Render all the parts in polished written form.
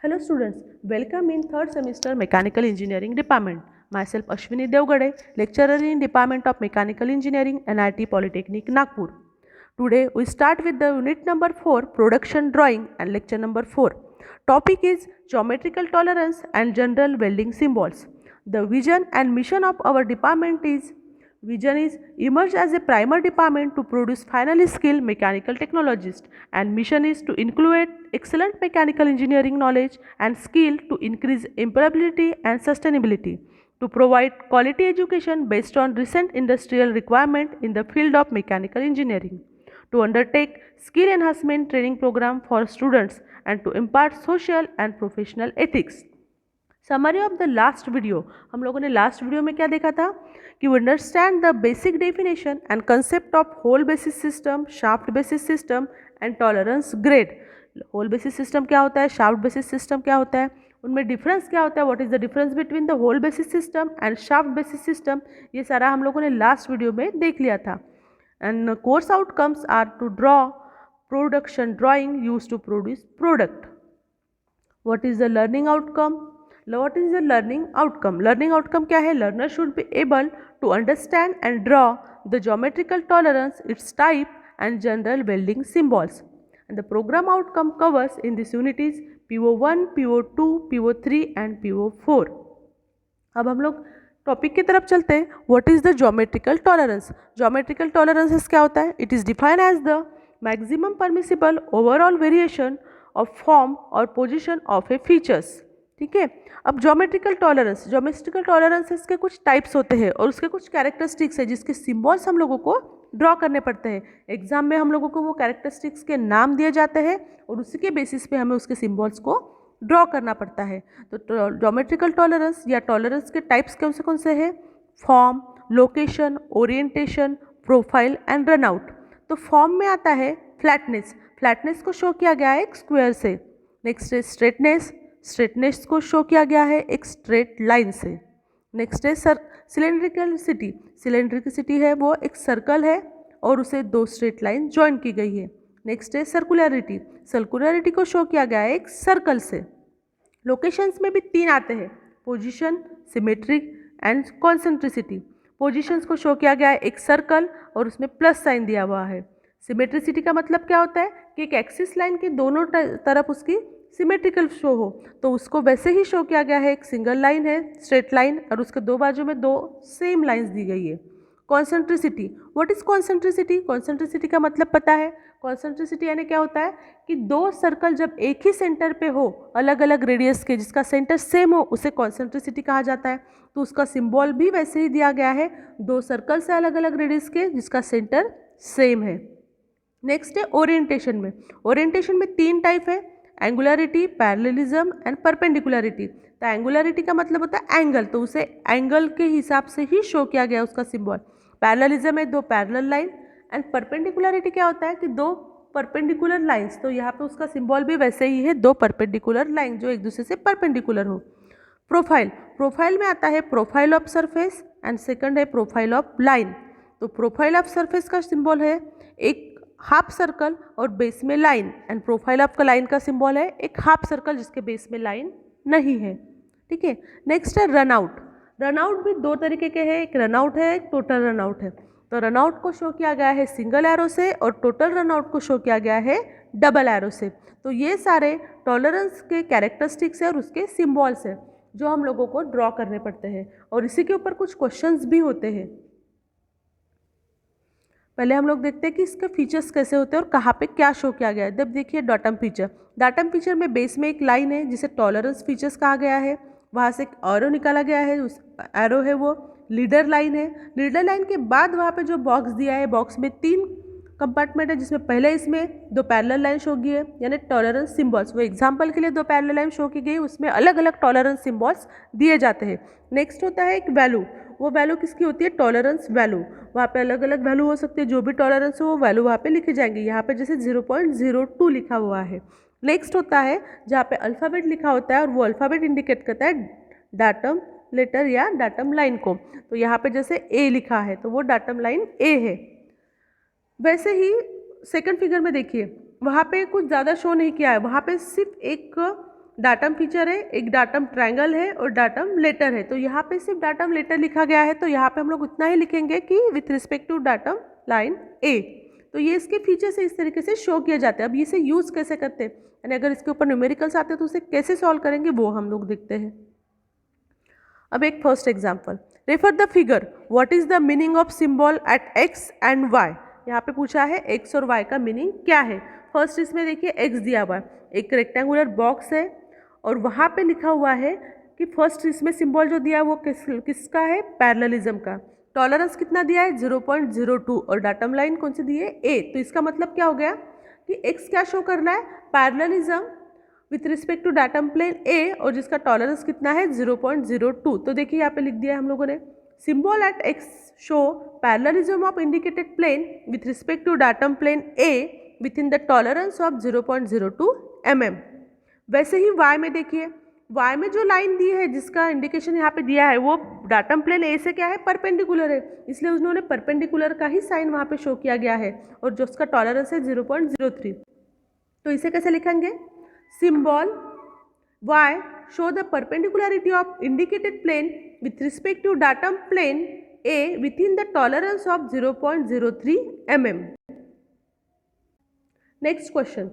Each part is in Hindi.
Hello students, welcome in third semester Mechanical Engineering Department. Myself Ashwini Devgade, lecturer in Department of Mechanical Engineering, NIT Polytechnic, Nagpur. Today we start with the unit number 4, Production Drawing, and lecture number 4. Topic is Geometrical Tolerance and General Welding Symbols. The vision and mission of our department is Vision is emerge as a primer department to produce finally skilled mechanical technologists, and mission is to include excellent mechanical engineering knowledge and skill to increase employability and sustainability, to provide quality education based on recent industrial requirement in the field of mechanical engineering, to undertake skill enhancement training program for students, and to impart social and professional ethics. Summary of the last video, हम लोगों ने लास्ट वीडियो में क्या देखा था कि we understand the basic definition and concept of hole basis system, shaft basis system and tolerance grade. Hole basis system क्या होता है, शाफ्ट बेसिस सिस्टम क्या होता है, उनमें डिफरेंस क्या होता है, what is the difference between the hole basis system and shaft basis system, ये सारा हम लोगों ने लास्ट वीडियो में देख लिया था. And course outcomes are to draw production drawing use to produce product. What is the learning outcome? What is the learning outcome? Learning outcome क्या है? Learner should be able to understand and draw the geometrical tolerance, its type and general welding symbols. And the program outcome covers in this unit is PO1, PO2, PO3 and PO4. अब हम लोग टॉपिक की तरफ चलते हैं. What is the geometrical tolerance? Geometrical tolerance क्या होता है? It is defined as the maximum permissible overall variation of form or position of a features. ठीक है. अब ज्योमेट्रिकल टॉलरेंस के कुछ टाइप्स होते हैं और उसके कुछ कैरेक्टरिस्टिक्स है जिसके सिंबल्स हम लोगों को ड्रॉ करने पड़ते हैं. एग्जाम में हम लोगों को वो कैरेक्टरिस्टिक्स के नाम दिए जाते हैं और उसी के बेसिस पे हमें उसके सिंबल्स को ड्रॉ करना पड़ता है. तो ज्योमेट्रिकल टॉलरेंस या टॉलरेंस के टाइप्स कौन से हैं? Form, location, orientation, profile and runout. तो फॉर्म में आता है फ्लैटनेस को शो किया गया है एक स्क्वायर से. नेक्स्ट है स्ट्रेटनेस को शो किया गया है एक स्ट्रेट लाइन से. नेक्स्ट है सिलेंड्रिसिटी है वो एक सर्कल है और उसे दो स्ट्रेट लाइन ज्वाइन की गई है. नेक्स्ट है सर्कुलरिटी को शो किया गया है एक सर्कल से. लोकेशंस में भी तीन आते हैं, पोजीशन, सिमेट्रिक एंड कॉन्सेंट्रिसिटी. पोजीशंस को शो किया गया है एक सर्कल और उसमें प्लस साइन दिया हुआ है. सिमेट्रिसिटी का मतलब क्या होता है कि एक एक्सिस लाइन के दोनों तरफ उसकी सिमेट्रिकल शो हो, तो उसको वैसे ही शो किया गया है एक सिंगल लाइन है स्ट्रेट लाइन और उसके दो बाजू में दो सेम लाइंस दी गई है. कॉन्सेंट्रिसिटी, व्हाट इज कॉन्सेंट्रिसिटी? कॉन्सेंट्रिसिटी का मतलब पता है. कॉन्सेंट्रिसिटी यानी क्या होता है कि दो सर्कल जब एक ही सेंटर पे हो अलग अलग रेडियस के जिसका सेंटर सेम हो उसे कॉन्सेंट्रिसिटी कहा जाता है. तो उसका सिंबल भी वैसे ही दिया गया है, दो सर्कल से अलग अलग रेडियस के जिसका सेंटर सेम है. नेक्स्ट है ओरिएंटेशन में तीन टाइप है, एंगुलरिटी, पैरेललिज्म एंड परपेंडिकुलरिटी. तो एंगुलरिटी का मतलब होता है एंगल, तो उसे एंगल के हिसाब से ही शो किया गया उसका सिंबल. पैरेललिज्म है दो पैरेलल लाइन एंड परपेंडिकुलरिटी क्या होता है कि दो परपेंडिकुलर लाइंस. तो यहाँ पे उसका सिंबल भी वैसे ही है, दो परपेंडिकुलर लाइन जो एक दूसरे से परपेंडिकुलर हो. प्रोफाइल में आता है profile of surface and second है प्रोफाइल ऑफ लाइन. तो प्रोफाइल ऑफ सरफेस का सिंबल है एक हाफ सर्कल और बेस में लाइन एंड प्रोफाइल ऑफ का लाइन का सिंबल है एक हाफ सर्कल जिसके बेस में लाइन नहीं है. ठीक है. नेक्स्ट है रनआउट भी दो तरीके के हैं, एक रनआउट है एक टोटल रनआउट है. तो रनआउट को शो किया गया है सिंगल एरो से और टोटल रनआउट को शो किया गया है डबल एरो से. तो ये सारे टॉलरेंस के कैरेक्टरिस्टिक्स है और उसके सिंबल्स है जो हम लोगों को ड्रॉ करने पड़ते हैं और इसी के ऊपर कुछ क्वेश्चंस भी होते हैं. पहले हम लोग देखते हैं कि इसके फीचर्स कैसे होते हैं और कहाँ पे क्या शो किया गया है. जब देखिए डाटम फीचर में बेस में एक लाइन है जिसे टॉलरेंस फीचर्स कहा गया है, वहाँ से एक एरो निकाला गया है, उस एरो है वो लीडर लाइन है. लीडर लाइन के बाद वहाँ पे जो बॉक्स दिया है, बॉक्स में तीन कंपार्टमेंट है जिसमें पहले इसमें दो पैरेलल लाइन शो की है यानी टॉलरेंस सिंबल्स. वो एग्जाम्पल के लिए दो पैरेलल लाइन शो की गई, उसमें अलग अलग टॉलरेंस सिंबल्स दिए जाते हैं. नेक्स्ट होता है एक वैल्यू. वो वैल्यू किसकी होती है? Tolerance value. वहाँ पे अलग अलग वैल्यू हो सकती है, जो भी टॉलरेंस हो वो वैल्यू वहाँ पे लिखे जाएंगे. यहाँ पे जैसे 0.02 लिखा हुआ है. नेक्स्ट होता है जहाँ पे अल्फ़ाबेट लिखा होता है और वो अल्फ़ाबेट इंडिकेट करता है डाटम लेटर या डाटम लाइन को. तो यहाँ पे जैसे ए लिखा है तो वो डाटम लाइन ए है. वैसे ही सेकंड फिगर में देखिए वहाँ पे कुछ ज़्यादा शो नहीं किया है, वहाँ पे सिर्फ एक डाटम फीचर है, एक डाटम ट्रायंगल है और डाटम लेटर है। तो यहाँ पे सिर्फ डाटम लेटर लिखा गया है, तो यहाँ पे हम लोग उतना ही लिखेंगे कि with respect to datum line A. तो ये इसके फीचर से इस तरीके से शो किया जाता है। अब इसे यूज़ कैसे करते हैं, यानी अगर इसके ऊपर न्यूमेरिकल्स आते हैं तो उसे कैसे सॉल्व करेंगे वो हम लोग देखते हैं। अब एक first example, refer the figure, what is the meaning of symbol at X and Y. यहाँ पे पूछा है एक्स और वाई का मीनिंग क्या है। फर्स्ट इसमें देखिए एक्स दिया हुआ है, एक रेक्टेंगुलर बॉक्स है और वहाँ पे लिखा हुआ है कि फर्स्ट इसमें सिंबल जो दिया है वो किसका है, पैरेललिज्म का। टॉलरेंस कितना दिया है 0.02 और डाटम लाइन कौन सी दी है ए। तो इसका मतलब क्या हो गया कि एक्स क्या शो करना है, parallelism with respect to datum plane A और जिसका टॉलरेंस कितना है 0.02। तो देखिए यहाँ पे लिख दिया है हम लोगों ने, symbol at X show parallelism of indicated plane with respect to datum plane A with in the tolerance of 0.02 mm। वैसे ही y में देखिए, y में जो लाइन दी है जिसका इंडिकेशन यहाँ पे दिया है वो डाटम प्लेन ए से क्या है, परपेंडिकुलर है, इसलिए उन्होंने परपेंडिकुलर का ही साइन वहाँ पे शो किया गया है और जो उसका टॉलरेंस है 0.03। तो इसे कैसे लिखेंगे, symbol y show the perpendicularity of indicated plane with respect to datum plane A within the tolerance of 0.03 mm. Next question,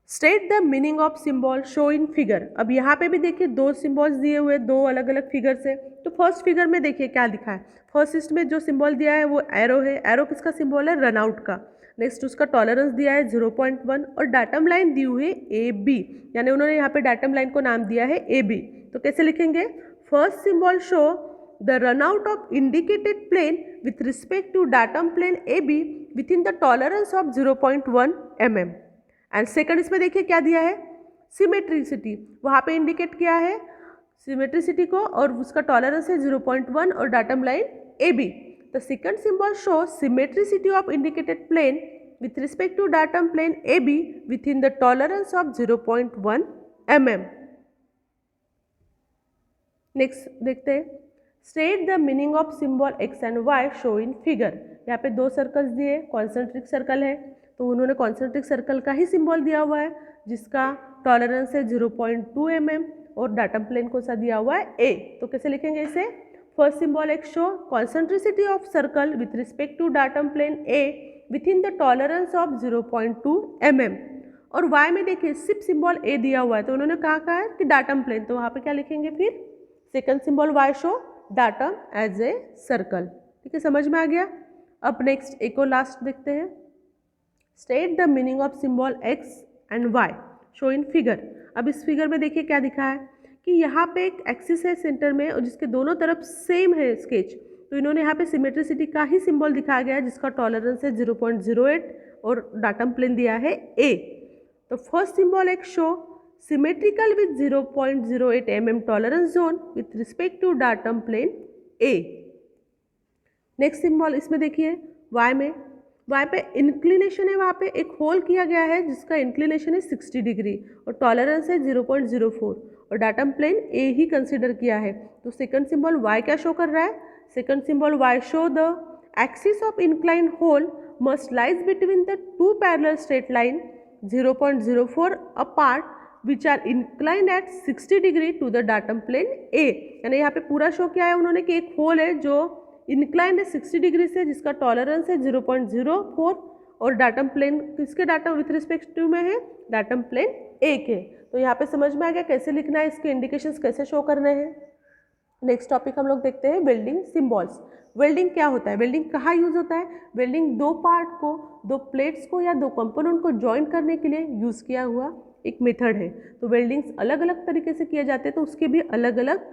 state the meaning of symbol show in figure। अब यहाँ पे भी देखिए दो सिम्बॉल्स दिए हुए, दो अलग अलग फिगर से। तो फर्स्ट फिगर में देखिए क्या लिखा है, फर्स्ट इसमें जो सिंबल दिया है वो एरो है, एरो किसका सिंबल है, रन आउट का। नेक्स्ट उसका टॉलरेंस दिया है 0.1 और डाटम लाइन दी हुई है ए बी, यानी उन्होंने यहाँ पे डाटम लाइन को नाम दिया है ए बी। तो कैसे लिखेंगे, first symbol show the run out of indicated plane with respect to datum plane A B with in the tolerance of 0.1 mm। And second इसमें देखिए क्या दिया है, सिमेट्रिसिटी, वहाँ पे इंडिकेट किया है सिमेट्रिसिटी को और उसका टॉलरेंस है 0.1 और datum line A B. The second symbol shows symmetricity of indicated plane with respect to datum plane AB within the tolerance of 0.1 mm। Next देखते हैं, state the meaning of symbol x and y show in figure। यहाँ पे दो सर्कल्स दिए, कॉन्सेंट्रिक सर्कल है तो उन्होंने कॉन्सेंट्रिक सर्कल का ही सिंबल दिया हुआ है जिसका टॉलरेंस है 0.2 mm और डाटम प्लेन को सा दिया हुआ है a। तो कैसे लिखेंगे इसे, first symbol X show concentricity of circle with respect to datum plane A with in the tolerance of 0.2 mm। और y में देखिए सिर्फ सिंबल ए दिया हुआ है तो उन्होंने कहा है कि डाटम प्लेन, तो वहाँ पे क्या लिखेंगे फिर, second symbol y show datum as a circle. ठीक है, समझ में आ गया। अब नेक्स्ट एक और लास्ट देखते हैं, state the meaning of symbol x and y show in figure. अब इस फिगर में देखिए क्या दिखा है कि यहाँ पे एक एक्सिस है सेंटर में और जिसके दोनों तरफ सेम है स्केच, तो इन्होंने यहाँ पे सिमेट्रिसिटी का ही सिंबल दिखाया गया है जिसका टॉलरेंस है 0.08 और डाटम प्लेन दिया है ए। तो फर्स्ट सिंबल एक show symmetrical with 0.08 mm tolerance zone with respect to datum plane A. Next symbol इसमें देखिए वाई में, वाई पे इंक्लिनेशन है, वहाँ पे एक होल किया गया है जिसका इंक्लिनेशन है 60 डिग्री और टॉलरेंस है 0.04 और डाटम प्लेन ए ही कंसिडर किया है। तो सेकंड सिंबल वाई क्या शो कर रहा है, second symbol Y show the axis of incline hole must lies between the two parallel straight line 0.04 apart which are inclined at 60 degree to the datum plane A. यानी यहाँ पे पूरा शो किया है उन्होंने कि एक होल है जो इंक्लाइंड है 60 डिग्री से जिसका टॉलरेंस है 0.04 और डाटम प्लेन किसके डाटम विथ रिस्पेक्ट टू में है, डाटम प्लेन ए के। तो यहाँ पे समझ में आ गया कैसे लिखना है, इसके इंडिकेशंस कैसे शो करने हैं। नेक्स्ट टॉपिक हम लोग देखते हैं वेल्डिंग सिंबल्स। वेल्डिंग क्या होता है, वेल्डिंग कहाँ यूज़ होता है, वेल्डिंग दो पार्ट को, दो प्लेट्स को या दो कंपोनेंट को जॉइन करने के लिए यूज़ किया हुआ एक मेथड है। तो वेल्डिंग्स अलग अलग तरीके से किए जाते हैं तो उसके भी अलग अलग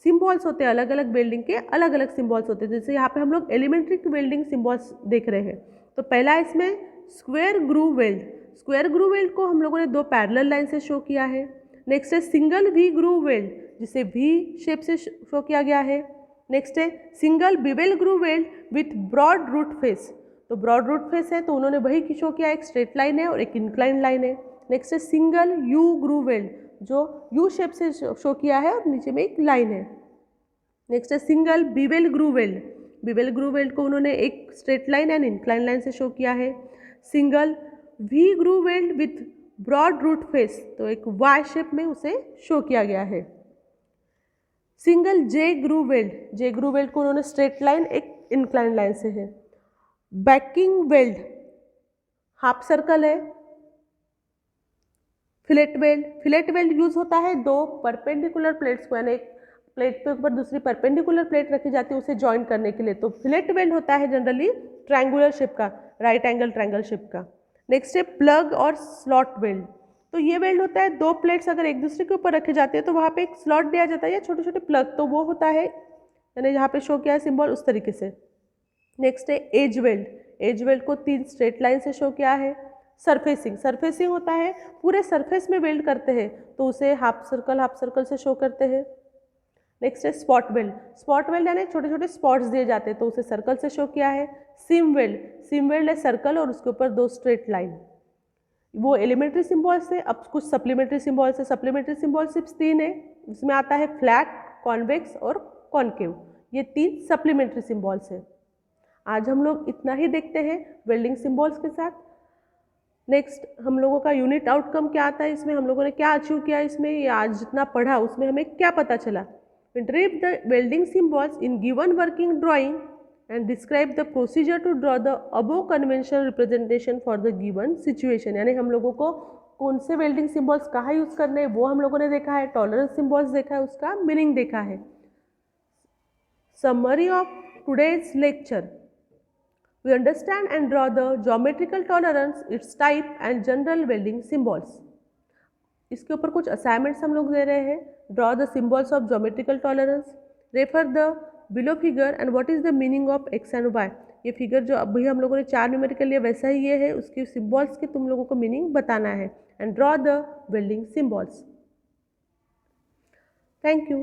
सिंबल्स होते हैं, अलग अलग वेल्डिंग के अलग अलग सिंबल्स होते हैं। जैसे यहाँ पे हम लोग एलिमेंट्री वेल्डिंग सिंबल्स देख रहे हैं। तो पहला इसमें square groove weld, square groove weld को हम लोगों ने दो पैरेलल लाइन से शो किया है। नेक्स्ट है सिंगल वी ग्रूव वेल्ड जिसे वी शेप से शो किया गया है। नेक्स्ट है single bevel groove weld with broad root face, तो ब्रॉड रूट फेस है तो उन्होंने वही शो किया, एक स्ट्रेट लाइन है और एक इंक्लाइन लाइन है। नेक्स्ट है सिंगल यू ग्रूव वेल्ड जो यू शेप से शो किया है और नीचे में एक लाइन है। नेक्स्ट है single bevel groove weld, bevel groove weld को उन्होंने एक straight line and incline line से शो किया है। Single V groove weld with broad root face, तो एक वाई शेप में उसे शो किया गया है। सिंगल जे ग्रू वेल्ड, जे ग्रू वेल्ड को उन्होंने स्ट्रेट लाइन एक इंक्लाइन लाइन से है। बैकिंग वेल्ड हाफ सर्कल है। Fillet weld, fillet weld use होता है दो परपेंडिकुलर प्लेट्स को, यानी एक प्लेट पे ऊपर दूसरी परपेंडिकुलर प्लेट रखी जाती है उसे जॉइन करने के लिए। तो फिलेट वेल्ड होता है जनरली ट्रायंगुलर शेप का, राइट एंगल ट्रायंगल शेप का। नेक्स्ट है प्लग और स्लॉट वेल्ड, तो ये वेल्ड होता है दो प्लेट्स अगर एक दूसरे के ऊपर रखे जाते हैं तो वहाँ पे एक स्लॉट दिया जाता है या छोटे छोटे प्लग, तो वो होता है, यानी यहाँ पे शो किया है सिंबल उस तरीके से। नेक्स्ट है एज वेल्ड, एज वेल्ड को 3 स्ट्रेट लाइन से शो किया है। सरफेसिंग, सरफेसिंग होता है पूरे सरफेस में वेल्ड करते हैं तो उसे हाफ सर्कल से शो करते हैं। नेक्स्ट है स्पॉट वेल्ड, स्पॉट वेल्ड यानी छोटे छोटे स्पॉट्स दिए जाते हैं तो उसे सर्कल से शो किया है। सिम वेल्ड, सिम वेल्ड है सर्कल और उसके ऊपर 2 स्ट्रेट लाइन, वो एलिमेंट्री सिम्बॉल्स है। अब कुछ सप्लीमेंट्री सिम्बॉल्स है, सप्लीमेंट्री सिम्बॉल सिर्फ 3 है, इसमें आता है फ्लैट, कॉन्वेक्स और कॉन्केव, ये 3 सप्लीमेंट्री सिम्बॉल्स है। आज हम लोग इतना ही देखते हैं वेल्डिंग सिम्बॉल्स के साथ। नेक्स्ट हम लोगों का यूनिट आउटकम क्या आता है, इसमें हम लोगों ने क्या अचीव किया, इसमें या आज जितना पढ़ा उसमें हमें क्या पता चला। Retrieve the welding symbols in given working drawing and describe the procedure to draw the above conventional representation for the given situation। यानी हम लोगों को कौन से वेल्डिंग सिम्बॉल्स कहाँ यूज करने हैं वो हम लोगों ने देखा है, टॉलरेंस सिम्बॉल्स देखा है, उसका मीनिंग देखा है। Summary of today's lecture, we understand and draw the geometrical tolerance, its type and general welding symbols। इसके ऊपर कुछ असाइनमेंट्स हम लोग दे रहे हैं। Draw the symbols of geometrical tolerance, refer the below figure and what is the meaning of x and y. ये फिगर जो अभी हम लोगों ने 4 न्यूमेरिकल लिए वैसा ही ये है, उसकी सिम्बॉल्स की तुम लोगों को मीनिंग बताना है। And draw the welding symbols. Thank you.